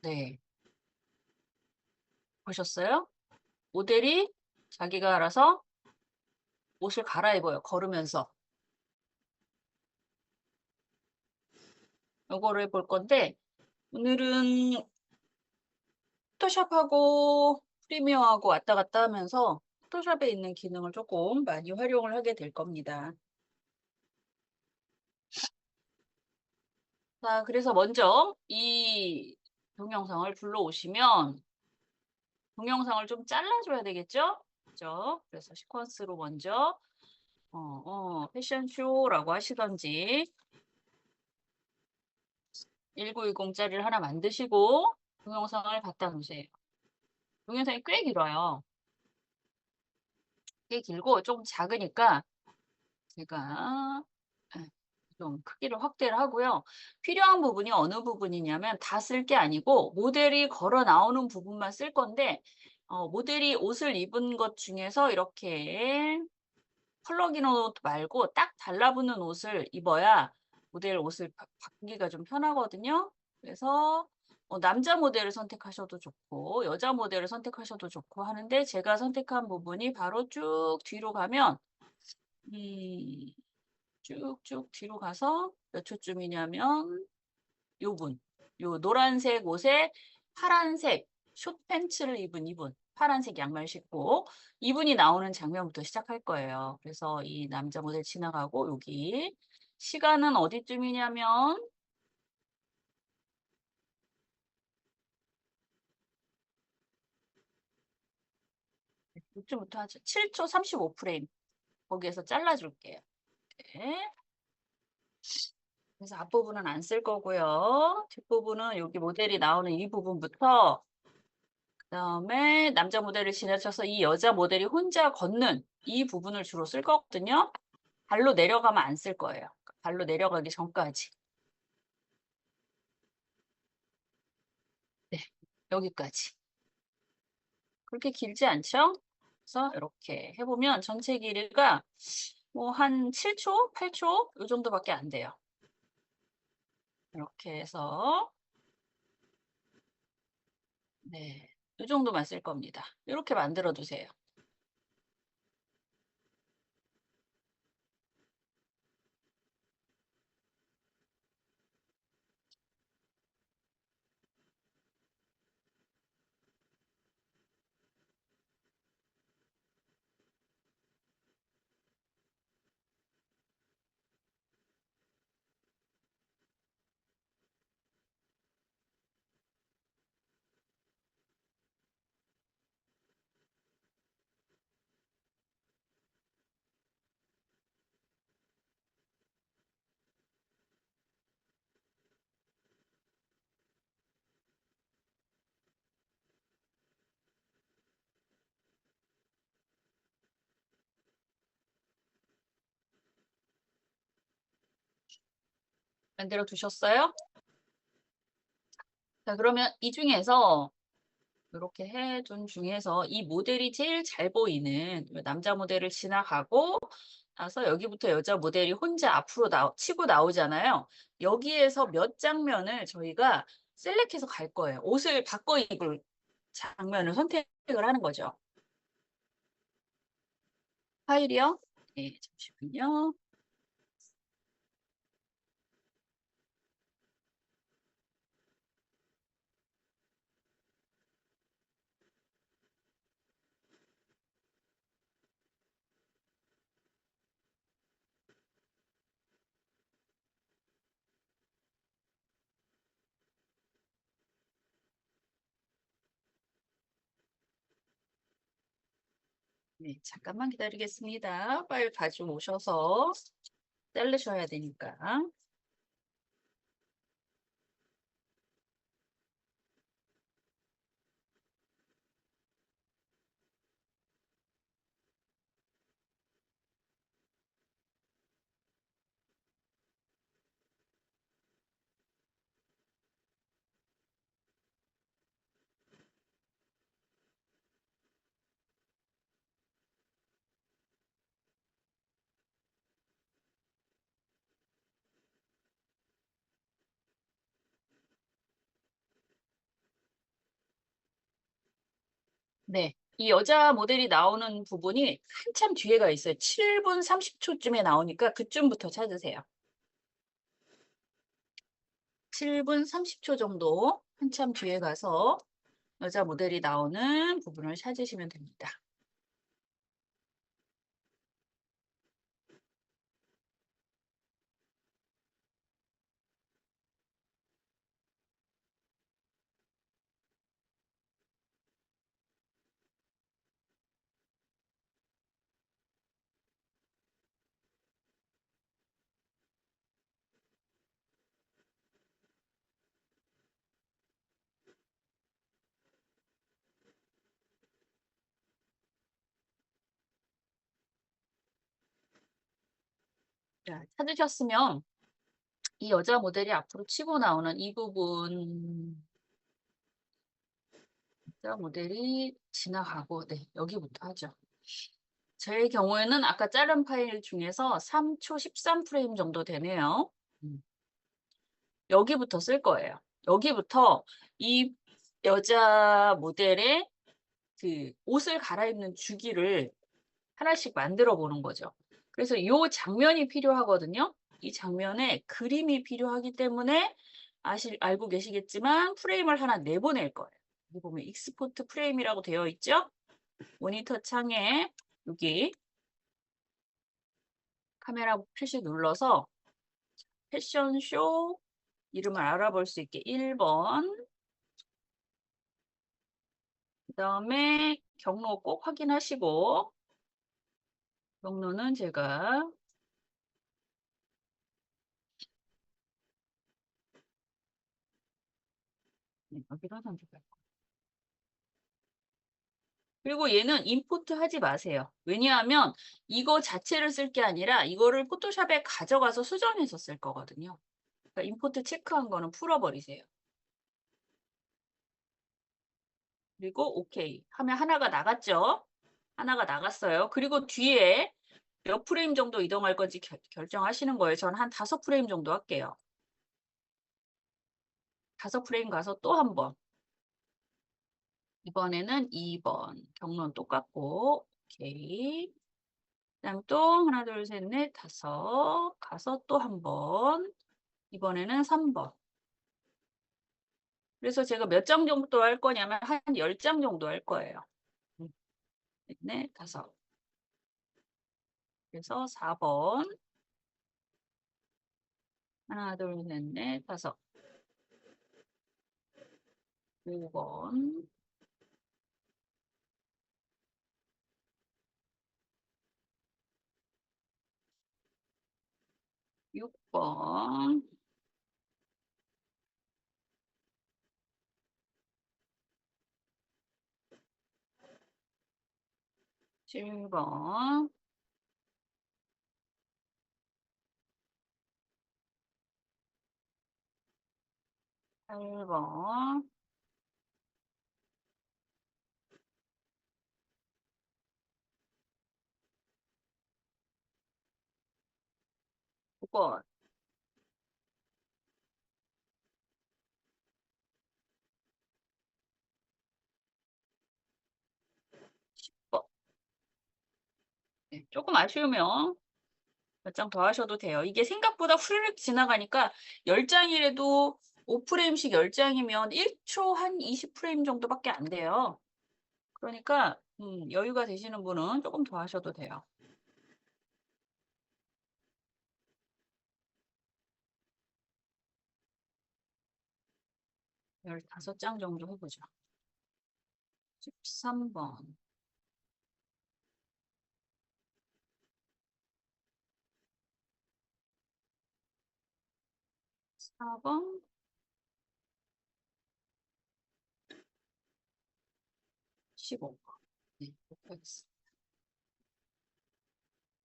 네. 보셨어요? 모델이 자기가 알아서 옷을 갈아입어요, 걸으면서. 요거를 볼 건데 오늘은 포토샵하고 프리미어하고 왔다 갔다 하면서 포토샵에 있는 기능을 조금 많이 활용을 하게 될 겁니다. 자, 그래서 먼저 이 동영상을 불러오시면 동영상을 좀 잘라줘야 되겠죠? 그죠? 그래서 시퀀스로 먼저 패션쇼라고 하시던지 1910짜리를 하나 만드시고 동영상을 갖다 놓으세요. 동영상이 꽤 길어요. 꽤 길고 좀 작으니까 제가 예 좀 크기를 확대를 하고요. 필요한 부분이 어느 부분이냐면 다 쓸 게 아니고 모델이 걸어 나오는 부분만 쓸 건데 모델이 옷을 입은 것 중에서 이렇게 펄럭이는 옷 말고 딱 달라붙는 옷을 입어야 모델 옷을 바꾸기가 좀 편하거든요. 그래서 남자 모델을 선택하셔도 좋고 여자 모델을 선택하셔도 좋고 하는데 제가 선택한 부분이 바로 쭉 뒤로 가면 음 쭉쭉 뒤로 가서 몇 초쯤이냐면 요분. 요 노란색 옷에 파란색 숏팬츠를 입은 이분. 파란색 양말 신고 이분이 나오는 장면부터 시작할 거예요. 그래서 이 남자 모델 지나가고 여기 시간은 어디쯤이냐면 이쯤부터 하죠. 7초 35 프레임. 거기에서 잘라 줄게요. 네. 그래서 앞부분은 안 쓸 거고요. 뒷부분은 여기 모델이 나오는 이 부분부터 그다음에 남자 모델을 지나쳐서 이 여자 모델이 혼자 걷는 이 부분을 주로 쓸 거거든요. 발로 내려가면 안 쓸 거예요. 그러니까 발로 내려가기 전까지. 네. 여기까지. 그렇게 길지 않죠? 그래서 이렇게 해 보면 전체 길이가 뭐 한 7 초, 8초 요 정도밖에 안 돼요. 이렇게 해서 네. 요 정도만 쓸 겁니다. 요렇게 만들어 두세요. 만들어 두셨어요? 자, 그러면 이 중에서 요렇게 해둔 중에서 이 모델이 제일 잘 보이는 남자 모델을 지나가고 나서 여기부터 여자 모델이 혼자 앞으로 치고 나오잖아요. 여기에서 몇 장면을 저희가 셀렉해서 갈 거예요. 옷을 바꿔 입을 장면을 선택을 하는 거죠. 파일이요? 네, 잠시만요. 네, 잠깐만 기다리겠습니다. 파일 가지고 오셔서 자르셔야 되니까. 네. 이 여자 모델이 나오는 부분이 한참 뒤에가 있어요. 7분 30초쯤에 나오니까 그쯤부터 찾으세요. 7분 30초 정도 한참 뒤에 가서 여자 모델이 나오는 부분을 찾으시면 됩니다. 자, 찾으셨으면 이 여자 모델이 앞으로 치고 나오는 이 부분, 여자 모델이 지나가고, 네, 여기부터 하죠. 제 경우에는 아까 자른 파일 중에서 3초 13프레임 정도 되네요. 여기부터 쓸 거예요. 여기부터 이 여자 모델의 그 옷을 갈아입는 주기를 하나씩 만들어 보는 거죠. 그래서 이 장면이 필요하거든요. 이 장면에 그림이 필요하기 때문에 알고 계시겠지만 프레임을 하나 내보낼 거예요. 여기 보면 익스포트 프레임이라고 되어 있죠. 모니터 창에 여기 카메라 표시 눌러서 패션쇼 이름을 알아볼 수 있게 1번, 그 다음에 경로 꼭 확인하시고, 경로는 제가 여기다 선택할 거예요. 그리고 얘는 임포트 하지 마세요. 왜냐하면 이거 자체를 쓸 게 아니라 이거를 포토샵에 가져가서 수정해서 쓸 거거든요. 그러니까 임포트 체크한 거는 풀어버리세요. 그리고 오케이 하면 하나가 나갔죠? 하나가 나갔어요. 그리고 뒤에 몇 프레임 정도 이동할 건지 결정하시는 거예요. 저는 한 5프레임 정도 할게요. 5프레임 가서 또 한 번. 이번에는 2번. 경로는 똑같고. 오케이. 그다음 또 하나, 둘, 셋, 넷, 다섯. 가서 또 한 번. 이번에는 3번. 그래서 제가 몇 장 정도 할 거냐면 한 10장 정도 할 거예요. 넷, 넷, 다섯. 그래서 4번. 하나, 둘, 셋, 넷, 다섯. 5번. 6번. 7번. 8번. 9번. 10번. 네, 조금 아쉬우면 몇 장 더 하셔도 돼요. 이게 생각보다 후루룩 지나가니까 10장이라도 5프레임씩 10장이면 1초 한 20프레임 정도밖에 안 돼요. 그러니까 여유가 되시는 분은 조금 더 하셔도 돼요. 15장 정도 해보죠. 13번. 4번. 15번. 네, 이렇게 하겠습니다.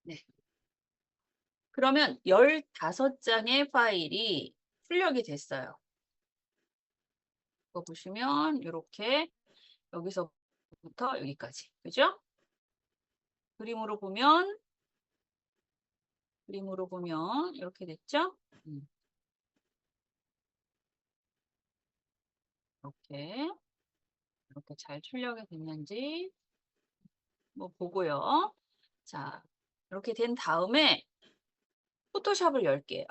네. 그러면 15장의 파일이 출력이 됐어요. 이거 보시면 이렇게 여기서부터 여기까지. 그죠? 그림으로 보면 이렇게 됐죠? 이렇게 이렇게 잘 출력이 됐는지 뭐 보고요. 자, 이렇게 된 다음에 포토샵을 열게요.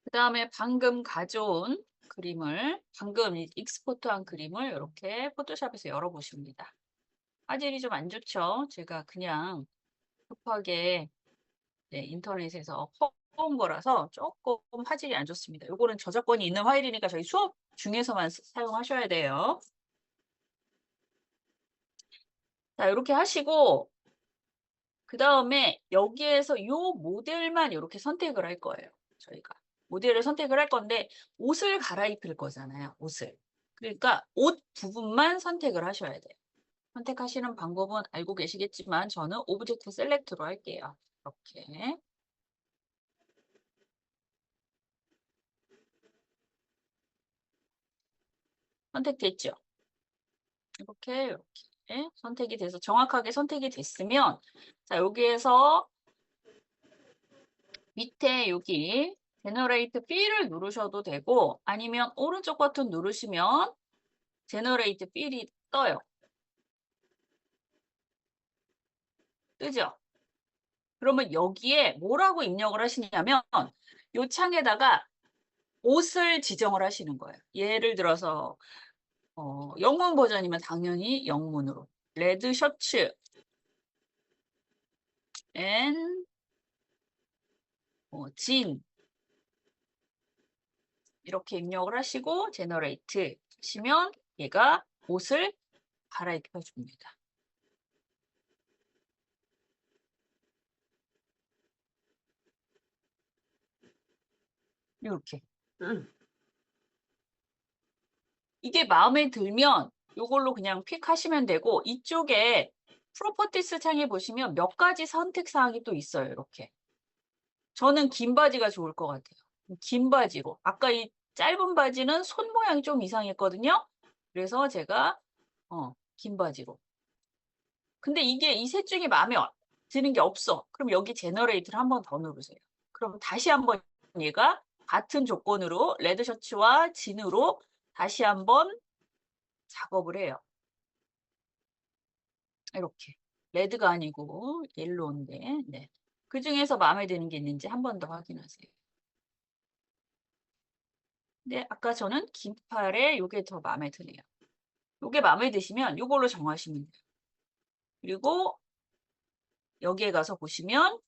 그 다음에 방금 가져온 그림을, 방금 익스포트한 그림을 이렇게 포토샵에서 열어보십니다. 화질이 좀 안 좋죠? 제가 그냥 급하게 인터넷에서 퍼온 거라서 조금 화질이 안 좋습니다. 요거는 저작권이 있는 파일이니까 저희 수업 중에서만 사용하셔야 돼요. 자, 이렇게 하시고 그 다음에 여기에서 요 모델만 이렇게 선택을 할 거예요. 저희가 모델을 선택을 할 건데 옷을 갈아입힐 거잖아요. 옷을. 그러니까 옷 부분만 선택을 하셔야 돼요. 선택하시는 방법은 알고 계시겠지만 저는 오브젝트 셀렉트로 할게요. 이렇게. 선택됐죠? 이렇게 선택이 돼서 정확하게 선택이 됐으면 자, 여기에서 밑에 여기 제너레이트 필을 누르셔도 되고 아니면 오른쪽 버튼 누르시면 제너레이트 필이 떠요. 뜨죠? 그러면 여기에 뭐라고 입력을 하시냐면 이 창에다가 옷을 지정을 하시는 거예요. 예를 들어서 영문 버전이면 당연히 영문으로 레드 셔츠 앤 진 이렇게 입력을 하시고 제너레이트 하시면 얘가 옷을 갈아입혀 줍니다. 이렇게. 이게 마음에 들면 이걸로 그냥 픽 하시면 되고 이쪽에 프로퍼티스 창에 보시면 몇 가지 선택 사항이 또 있어요. 이렇게. 저는 긴 바지가 좋을 것 같아요. 긴 바지로. 아까 이 짧은 바지는 손 모양이 좀 이상했거든요. 그래서 제가 긴 바지로. 근데 이게 이 셋 중에 마음에 드는 게 없어. 그럼 여기 제너레이트를 한 번 더 누르세요. 그럼 다시 한번 얘가 같은 조건으로 레드 셔츠와 진으로 다시 한번 작업을 해요. 이렇게. 레드가 아니고 옐로우인데. 네. 그 중에서 마음에 드는 게 있는지 한 번 더 확인하세요. 근데 아까 저는 긴팔에 이게 더 마음에 드네요. 이게 마음에 드시면 이걸로 정하시면 돼요. 그리고 여기에 가서 보시면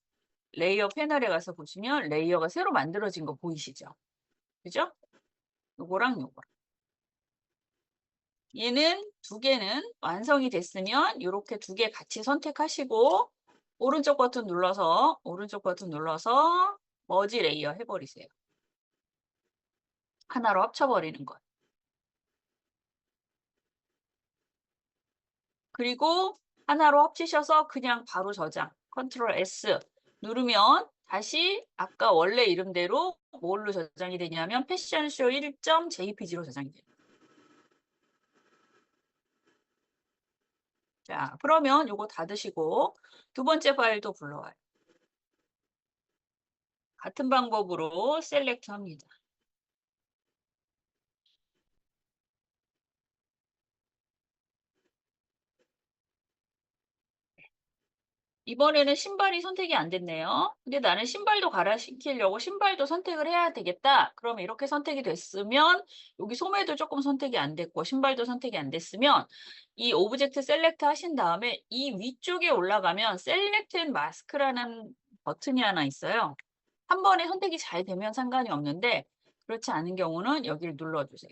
레이어 패널에 가서 보시면 레이어가 새로 만들어진 거 보이시죠? 그죠? 요거랑 요거랑. 얘는 두 개는 완성이 됐으면 이렇게 두 개 같이 선택하시고 오른쪽 버튼 눌러서 머지 레이어 해버리세요. 하나로 합쳐버리는 것. 그리고 하나로 합치셔서 그냥 바로 저장. 컨트롤 S 누르면 다시 아까 원래 이름대로 뭘로 저장이 되냐면 패션쇼 1.jpg로 저장이 돼요. 자, 그러면 요거 닫으시고 두 번째 파일도 불러와요. 같은 방법으로 셀렉트 합니다. 이번에는 신발이 선택이 안 됐네요. 근데 나는 신발도 갈아시키려고 신발도 선택을 해야 되겠다. 그럼 이렇게 선택이 됐으면 여기 소매도 조금 선택이 안 됐고 신발도 선택이 안 됐으면 이 오브젝트 셀렉트 하신 다음에 이 위쪽에 올라가면 셀렉트 앤 마스크라는 버튼이 하나 있어요. 한 번에 선택이 잘 되면 상관이 없는데 그렇지 않은 경우는 여기를 눌러주세요.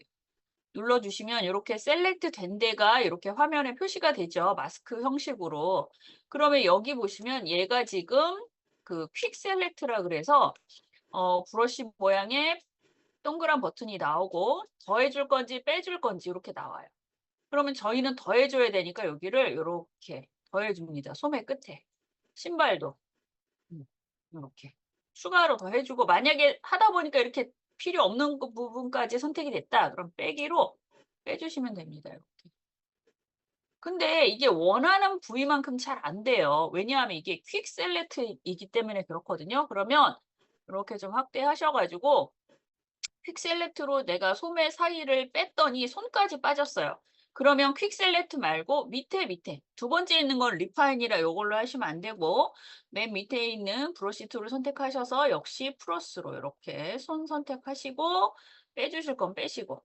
눌러주시면 이렇게 셀렉트 된 데가 이렇게 화면에 표시가 되죠. 마스크 형식으로. 그러면 여기 보시면 얘가 지금 그 퀵 셀렉트라 그래서 브러쉬 모양의 동그란 버튼이 나오고 더해줄 건지 빼줄 건지 이렇게 나와요. 그러면 저희는 더해줘야 되니까 여기를 이렇게 더해줍니다. 소매 끝에. 신발도 이렇게. 추가로 더 해주고 만약에 하다 보니까 이렇게 필요 없는 그 부분까지 선택이 됐다. 그럼 빼기로 빼주시면 됩니다. 이렇게. 근데 이게 원하는 부위만큼 잘 안 돼요. 왜냐하면 이게 퀵 셀렉트이기 때문에 그렇거든요. 그러면 이렇게 좀 확대하셔 가지고 퀵 셀렉트로 내가 소매 사이를 뺐더니 손까지 빠졌어요. 그러면 퀵 셀렉트 말고 밑에 두 번째 있는 건 리파인이라 요걸로 하시면 안 되고 맨 밑에 있는 브러쉬 툴을 선택하셔서 역시 플러스로 이렇게 손 선택하시고 빼주실 건 빼시고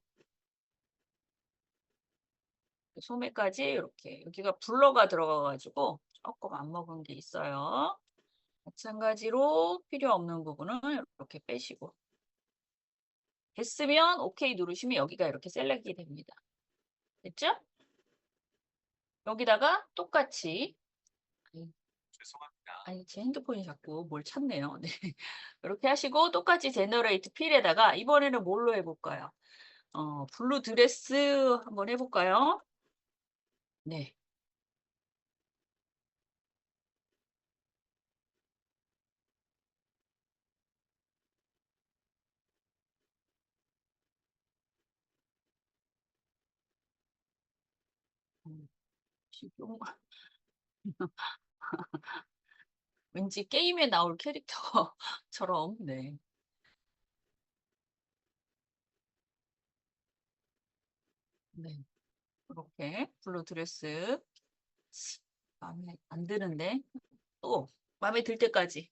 소매까지 이렇게 여기가 블러가 들어가 가지고 조금 안 먹은 게 있어요. 마찬가지로 필요 없는 부분은 이렇게 빼시고 됐으면 오케이 누르시면 여기가 이렇게 셀렉이 됩니다. 됐죠? 여기다가 똑같이 아니 제 핸드폰이 자꾸 뭘 찾네요. 네. 이렇게 하시고 똑같이 제너레이트 필에다가 이번에는 뭘로 해볼까요? 블루 드레스 한번 해볼까요? 네. 지금 왠지 게임에 나올 캐릭터처럼 네. 네. 이렇게 블루 드레스 마음에 안 드는데 또 마음에 들 때까지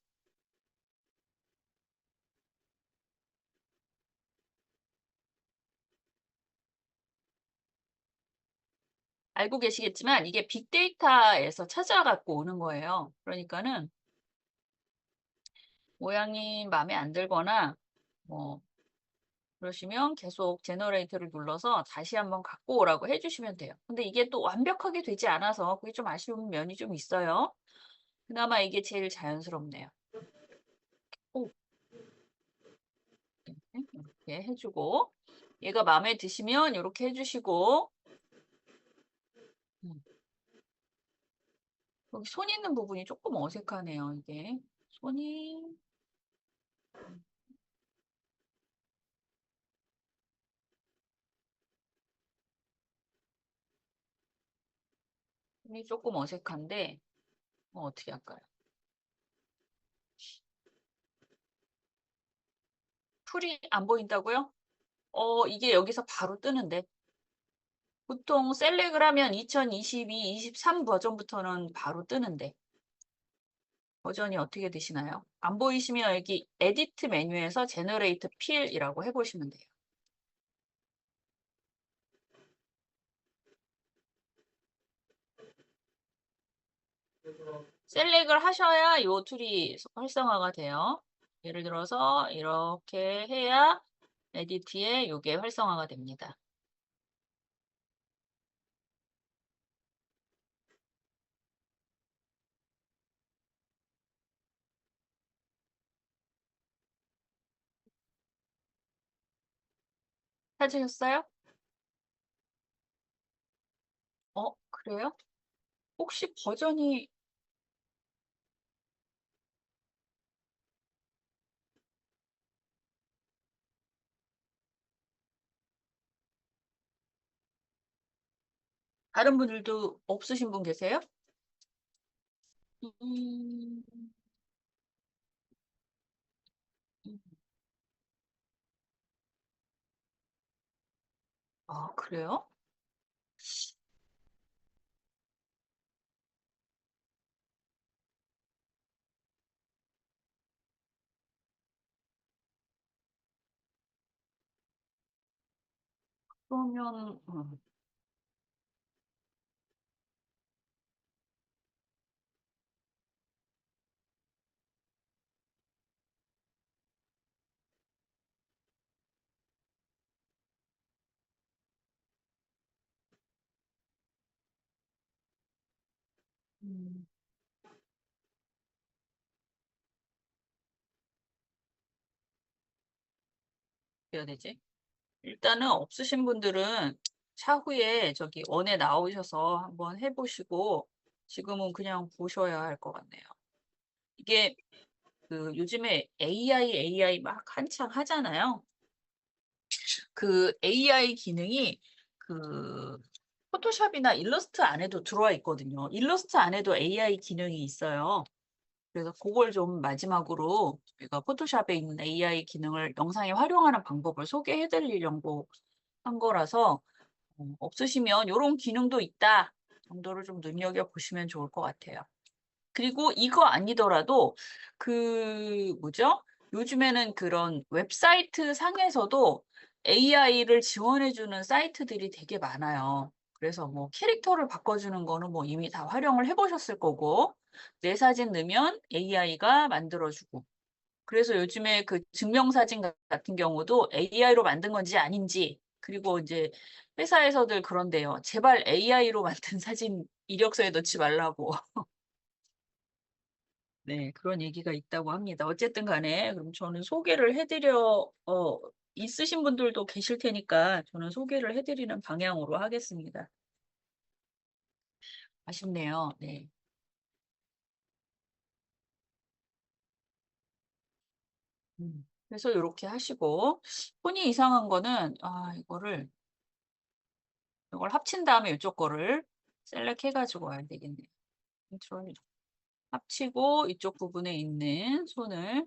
알고 계시겠지만 이게 빅데이터에서 찾아갖고 오는 거예요. 그러니까는 모양이 마음에 안 들거나 뭐 그러시면 계속 제너레이터를 눌러서 다시 한번 갖고 오라고 해주시면 돼요. 근데 이게 또 완벽하게 되지 않아서 그게 좀 아쉬운 면이 좀 있어요. 그나마 이게 제일 자연스럽네요. 오, 네, 이렇게 해주고 얘가 마음에 드시면 이렇게 해주시고 음, 여기 손 있는 부분이 조금 어색하네요. 이게 손이 손이 조금 어색한데 어떻게 할까요? 풀이 안 보인다고요? 이게 여기서 바로 뜨는데 보통 셀렉을 하면 2022, 23 버전부터는 바로 뜨는데 버전이 어떻게 되시나요? 안 보이시면 여기 에디트 메뉴에서 제너레이트 필이라고 해보시면 돼요. 셀렉을 하셔야 이 툴이 활성화가 돼요. 예를 들어서 이렇게 해야 에디트에 이게 활성화가 됩니다. 찾으셨어요? 그래요? 혹시 버전이 다른 분들도 없으신 분 계세요? 음, 음. 그래요? 그러면 음, 어떻게 해야 되지? 일단은 없으신 분들은 차후에 저기 원에 나오셔서 한번 해보시고 지금은 그냥 보셔야 할 것 같네요. 이게 그 요즘에 AI 막 한창 하잖아요. 그 AI 기능이 그 포토샵이나 일러스트 안에도 들어와 있거든요. 일러스트 안에도 AI 기능이 있어요. 그래서 그걸 좀 마지막으로 제가 포토샵에 있는 AI 기능을 영상에 활용하는 방법을 소개해 드리려고 한 거라서 없으시면 요런 기능도 있다 정도를 좀 눈여겨보시면 좋을 것 같아요. 그리고 이거 아니더라도 그 뭐죠? 요즘에는 그런 웹사이트 상에서도 AI를 지원해 주는 사이트들이 되게 많아요. 그래서 뭐 캐릭터를 바꿔주는 거는 뭐 이미 다 활용을 해 보셨을 거고 내 사진 넣으면 AI가 만들어 주고 그래서 요즘에 그 증명사진 같은 경우도 AI로 만든 건지 아닌지 그리고 이제 회사에서들 그런데요. 제발 AI로 만든 사진 이력서에 넣지 말라고. 네. 그런 얘기가 있다고 합니다. 어쨌든 간에 그럼 저는 소개를 해 드려 있으신 분들도 계실 테니까 저는 소개를 해 드리는 방향으로 하겠습니다. 아쉽네요. 네. 그래서 요렇게 하시고 손이 이상한 거는 이걸 합친 다음에 요쪽 거를 셀렉트 해 가지고 와야 되겠네요. 컨트롤 합치고 이쪽 부분에 있는 손을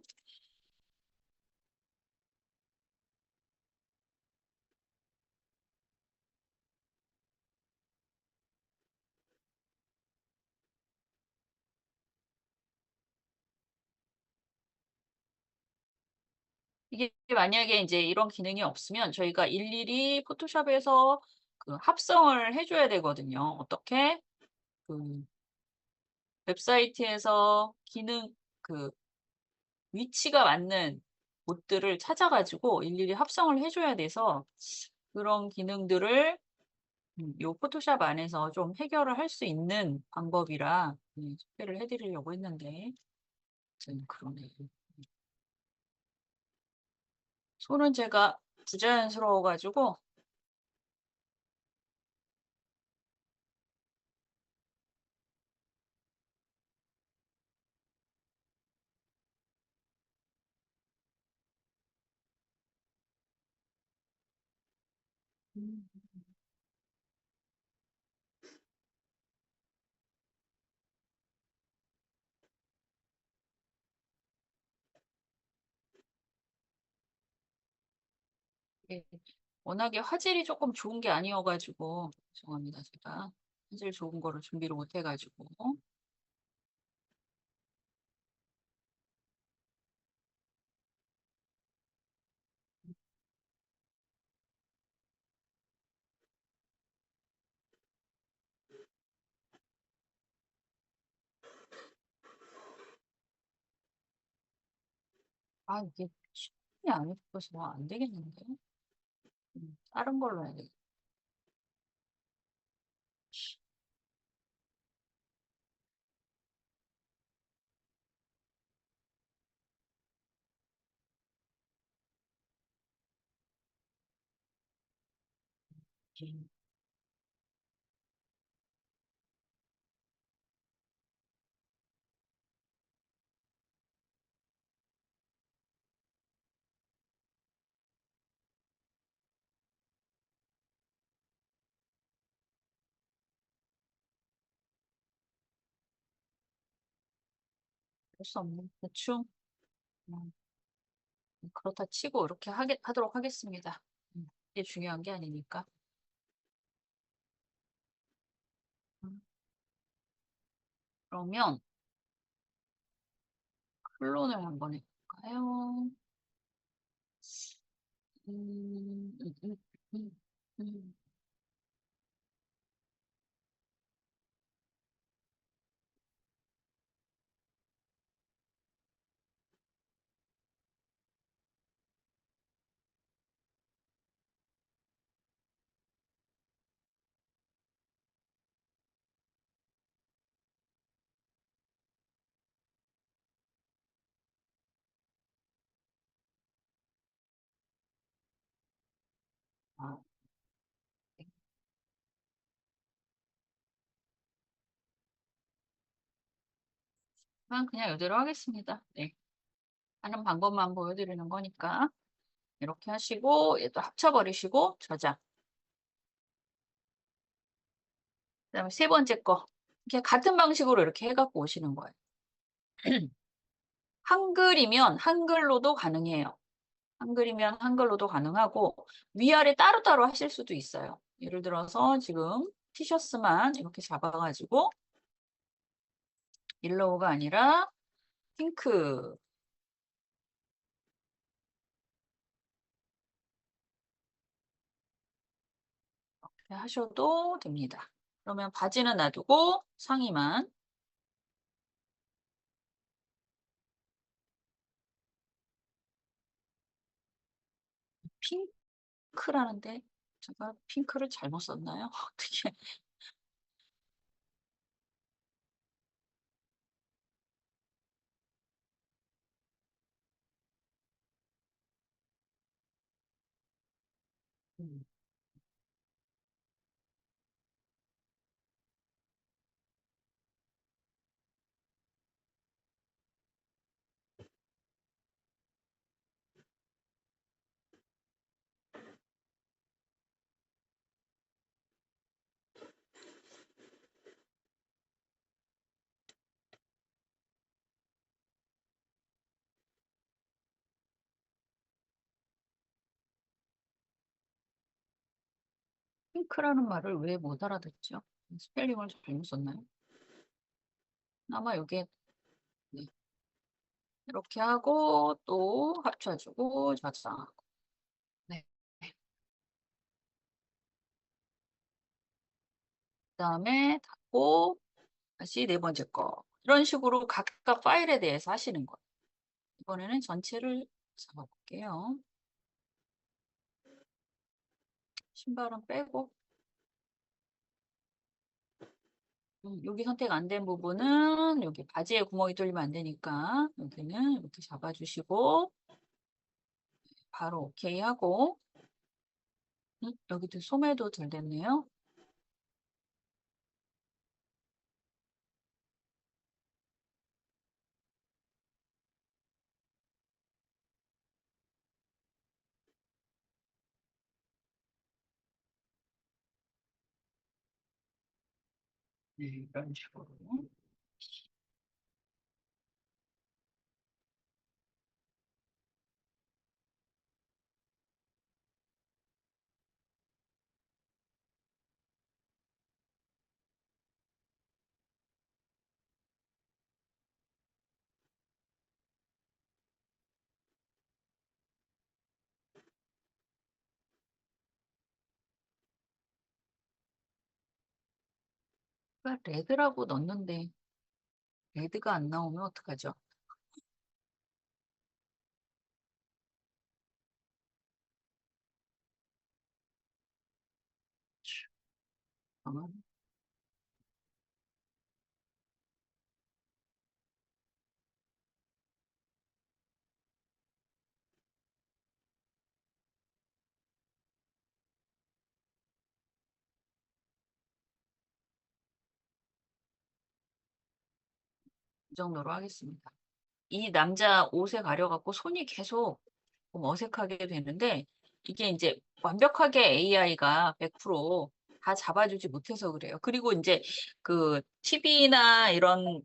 이게 만약에 인제 이런 기능이 없으면 저희가 일일이 포토샵에서 그 합성을 해 줘야 되거든요. 어떻게? 그 웹사이트에서 기능 그 위치가 맞는 곳들을 찾아 가지고 일일이 합성을 해 줘야 돼서 그런 기능들을 요 포토샵 안에서 좀 해결을 할 수 있는 방법이라 소개를 해 드리려고 했는데 아무튼 그러네요. 손은 제가 부자연스러워 가지고 음. 예. 워낙에 화질이 쪼끔 좋은 게 아니어 가지고 죄송합니다 제가. 화질 좋은 거를 준비를 못해 가지고. 이게 시간이 안 입혀서 안 되겠는데. 다른 걸로 해야 되겠 음. 어쩔 수 없네. 대충 음 그렇다 치고 이렇게 하도록 하겠습니다. 그게 중요한 게 아니니까. 음 그러면 클론을 한번 해 볼까요? 음. 음. 음. 아 네. 그냥 이대로 하겠습니다. 네. 하는 방법만 보여드리는 거니까 이렇게 하시고 얘도 합쳐버리시고 저장. 그다음에 세 번째 거 이렇게 같은 방식으로 이렇게 해갖고 오시는 거예요. 한글이면 한글로도 가능해요. 한글이면 한글로도 가능하고 위아래 따로따로 하실 수도 있어요. 예를 들어서 지금 티셔츠만 이렇게 잡아가지고 옐로우가 아니라 핑크 이렇게 하셔도 됩니다. 그러면 바지는 놔두고 상의만 핑크라는데 제가 핑크를 잘못 썼나요? 어떻게 음, 핑크라는 말을 왜 못 알아듣죠? 스펠링을 잘못 썼나요? 아마 이게 네. 이렇게 하고 또 합쳐주고 저장하고 네. 그다음에 닫고 다시 네 번째 거 이런 식으로 각각 파일에 대해서 하시는 거예요. 이번에는 전체를 잡아볼게요. 신발은 빼고 여기 선택 안 된 부분은 여기 바지에 구멍이 뚫리면 안 되니까 여기는 이렇게 잡아주시고 바로 오케이 하고 여기도 소매도 덜 됐네요. 네, 이런 식으로. 그러니까 레드라고 넣었는데 레드가 안 나오면 어떡하죠? 잠깐만. 이 정도로 하겠습니다. 이 남자 옷에 가려갖고 손이 계속 좀 어색하게 되는데 이게 이제 완벽하게 AI가 100%다 잡아주지 못해서 그래요. 그리고 이제 그 TV나 이런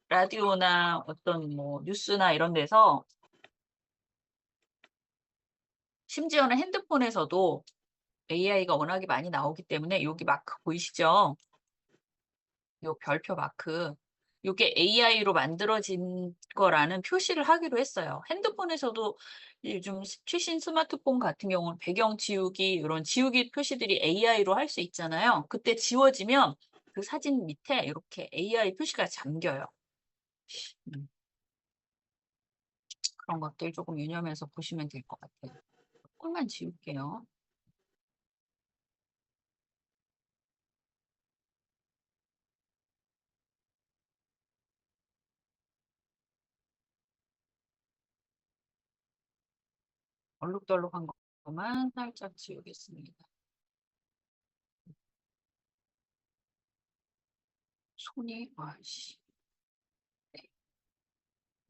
라디오나 어떤 뭐 뉴스나 이런 데서 심지어는 핸드폰에서도 AI가 워낙에 많이 나오기 때문에 여기 마크 보이시죠? 요 별표 마크. 요게 AI로 만들어진 거라는 표시를 하기로 했어요. 핸드폰에서도 요즘 최신 스마트폰 같은 경우는 배경 지우기 이런 지우기 표시들이 AI로 할 수 있잖아요. 그때 지워지면 그 사진 밑에 이렇게 AI 표시가 잠겨요. 음, 그런 것들 조금 유념해서 보시면 될 것 같아요. 조금만 지울게요. 얼룩덜룩한 것만 살짝 지우겠습니다. 손이 아씨. 네,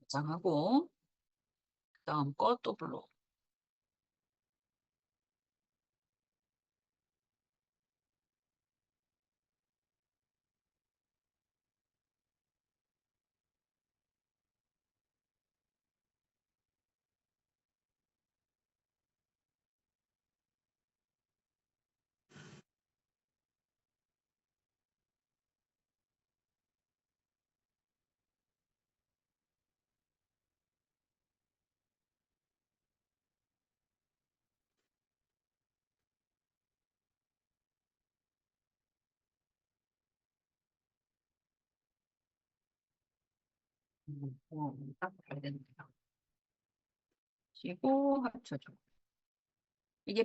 저장하고 다음 거 또 블루. 딱 봐야 되는데요. 그리고 합쳐줘. 이게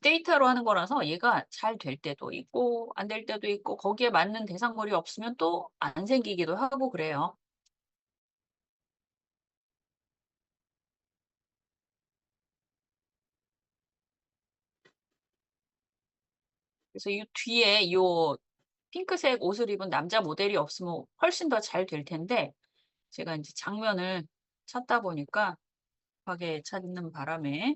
빅데이터로 하는 거라서 얘가 잘 될 때도 있고 안 될 때도 있고 거기에 맞는 대상물이 없으면 또 안 생기기도 하고 그래요. 그래서 이 뒤에 이 핑크색 옷을 입은 남자 모델이 없으면 훨씬 더 잘 될 텐데 제가 이제 장면을 찾다 보니까 급하게 찾는 바람에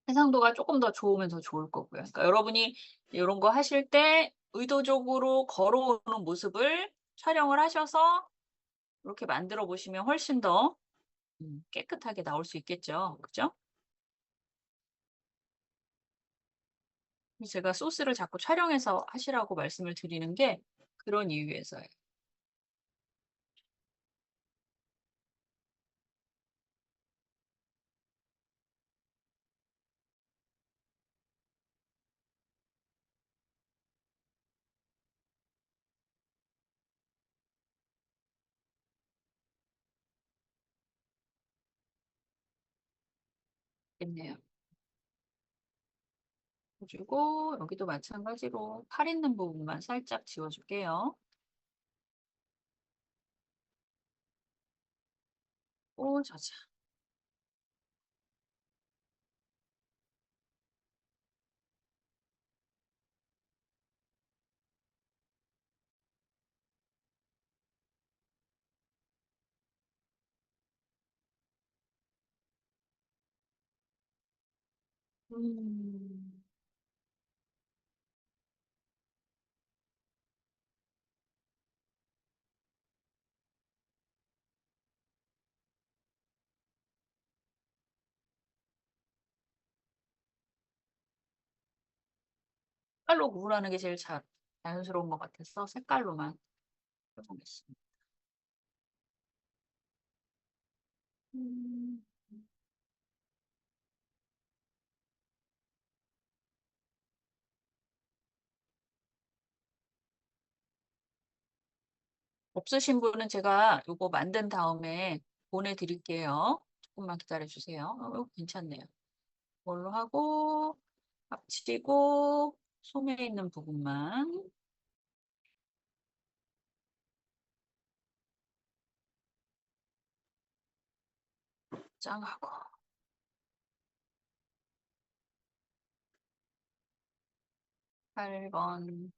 해상도가 조금 더 좋으면 더 좋을 거고요. 그러니까 여러분이 이런 거 하실 때 의도적으로 걸어오는 모습을 촬영을 하셔서 이렇게 만들어 보시면 훨씬 더 깨끗하게 나올 수 있겠죠. 그죠? 제가 소스를 자꾸 촬영해서 하시라고 말씀을 드리는 게 그런 이유에서예요. 겠네요. 그리고 여기도 마찬가지로 팔 있는 부분만 살짝 지워줄게요. 오, 자자. 음, 색깔로 구분하는 게 제일 자연스러운 것 같아서 색깔로만 해보겠습니다. 음, 없으신 분은 제가 이거 만든 다음에 보내드릴게요. 조금만 기다려주세요. 이거 괜찮네요. 이걸로 하고 합치고 소매 있는 부분만 짱하고 8번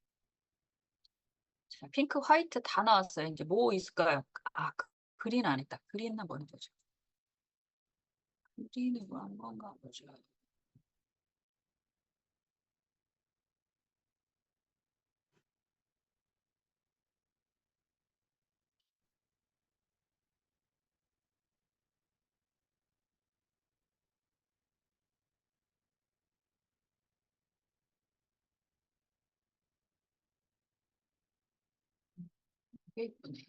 자, 핑크, 화이트 다 나왔어요. 이제 뭐 있을까요? 아, 그린 안 했다. 그린 한번 보죠. 그린은 뭐한 건가 보죠. 꽤 이쁘네요.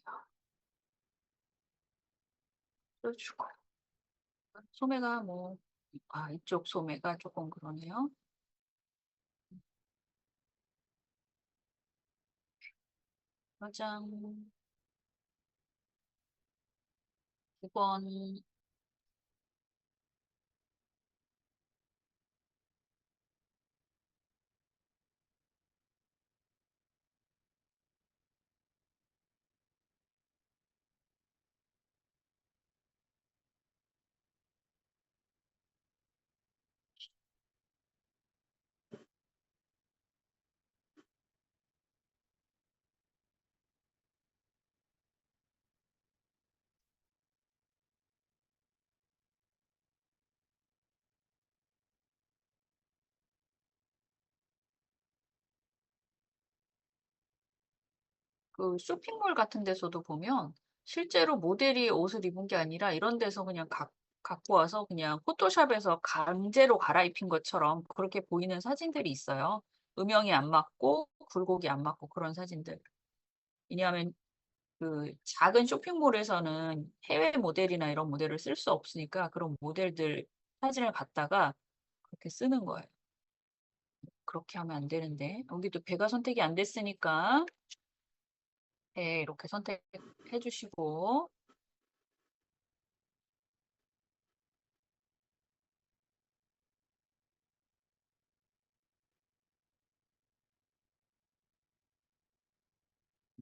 또 주고. 소매가 뭐, 아, 이쪽 소매가 조금 그러네요. 화장 9번 그 쇼핑몰 같은 데서도 보면 실제로 모델이 옷을 입은 게 아니라 이런 데서 그냥 갖고 와서 그냥 포토샵에서 강제로 갈아입힌 것처럼 그렇게 보이는 사진들이 있어요. 음영이 안 맞고 굴곡이 안 맞고 그런 사진들. 왜냐하면 그 작은 쇼핑몰에서는 해외 모델이나 이런 모델을 쓸 수 없으니까 그런 모델들 사진을 갖다가 그렇게 쓰는 거예요. 그렇게 하면 안 되는데 여기도 배가 선택이 안 됐으니까 배 이렇게 선택해 주시고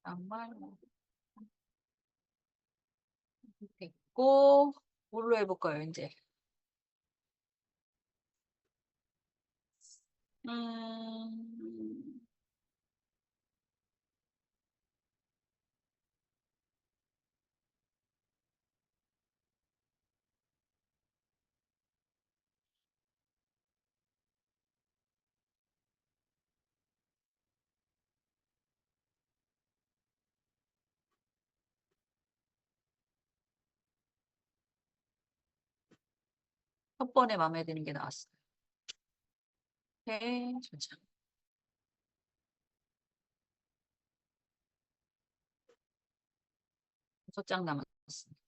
양말 뭐 됐고 뭘로 해볼까요 이제? 음, 첫 번에 마음에 드는 게 나왔어요. 네, 좋죠. 6장 남았습니다.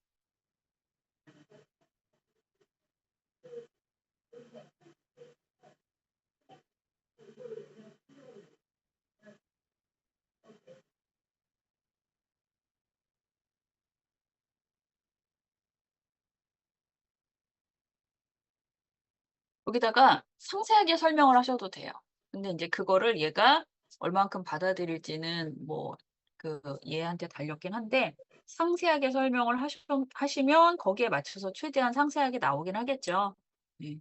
여기다가 상세하게 설명을 하셔도 돼요. 근데 이제 그거를 얘가 얼만큼 받아들일지는 뭐 그 얘한테 달렸긴 한데 상세하게 설명을 하시면 거기에 맞춰서 최대한 상세하게 나오긴 하겠죠. 네.